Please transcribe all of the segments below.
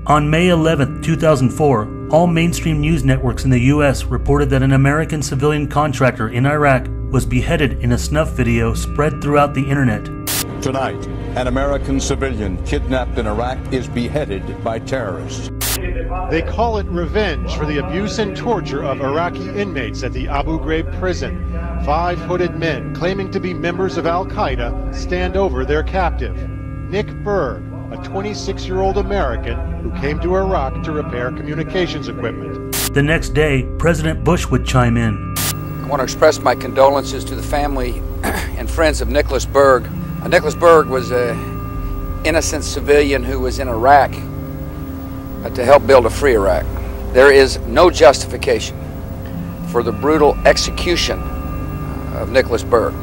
On May 11, 2004, all mainstream news networks in the U.S. reported that an American civilian contractor in Iraq was beheaded in a snuff video spread throughout the internet. Tonight, an American civilian kidnapped in Iraq is beheaded by terrorists. They call it revenge for the abuse and torture of Iraqi inmates at the Abu Ghraib prison. 5 hooded men claiming to be members of Al-Qaeda stand over their captive. Nick Berg, a 26-year-old American who came to Iraq to repair communications equipment. The next day, President Bush would chime in. I want to express my condolences to the family and friends of Nicholas Berg. Nicholas Berg was an innocent civilian who was in Iraq to help build a free Iraq. There is no justification for the brutal execution of Nicholas Berg.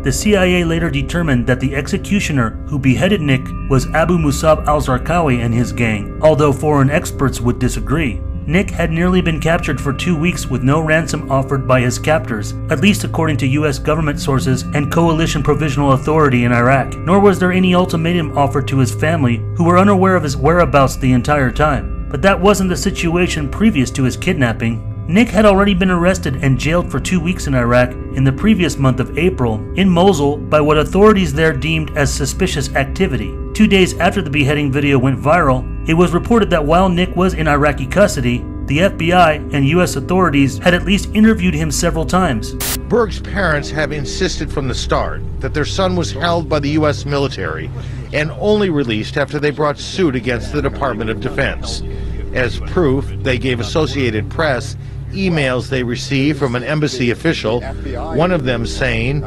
The CIA later determined that the executioner who beheaded Nick was Abu Musab al-Zarqawi and his gang, although foreign experts would disagree. Nick had nearly been captured for 2 weeks with no ransom offered by his captors, at least according to U.S. government sources and Coalition Provisional Authority in Iraq, nor was there any ultimatum offered to his family, who were unaware of his whereabouts the entire time. But that wasn't the situation previous to his kidnapping. Nick had already been arrested and jailed for 2 weeks in Iraq in the previous month of April, in Mosul, by what authorities there deemed as suspicious activity. 2 days after the beheading video went viral, it was reported that while Nick was in Iraqi custody, the FBI and U.S. authorities had at least interviewed him several times. Berg's parents have insisted from the start that their son was held by the U.S. military and only released after they brought suit against the Department of Defense. As proof, they gave Associated Press emails they received from an embassy official, one of them saying,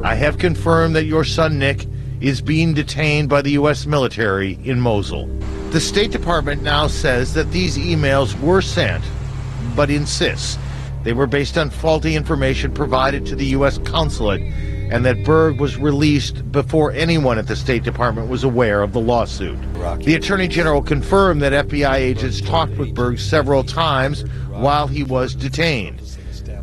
"I have confirmed that your son Nick is being detained by the U.S. military in Mosul." The State Department now says that these emails were sent, but insists they were based on faulty information provided to the U.S. consulate and that Berg was released before anyone at the State Department was aware of the lawsuit. The Attorney General confirmed that FBI agents talked with Berg several times while he was detained,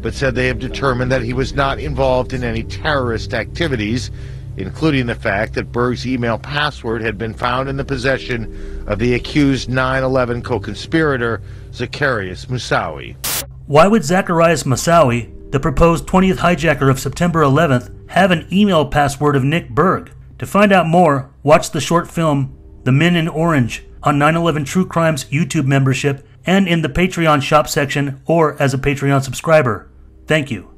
but said they have determined that he was not involved in any terrorist activities, including the fact that Berg's email password had been found in the possession of the accused 9/11 co-conspirator, Zacarias Moussaoui. Why would Zacarias Moussaoui, the proposed 20th hijacker of September 11th, have an email password of Nick Berg? To find out more, watch the short film The Men in Orange on 9/11 True Crime's YouTube membership and in the Patreon shop section or as a Patreon subscriber. Thank you.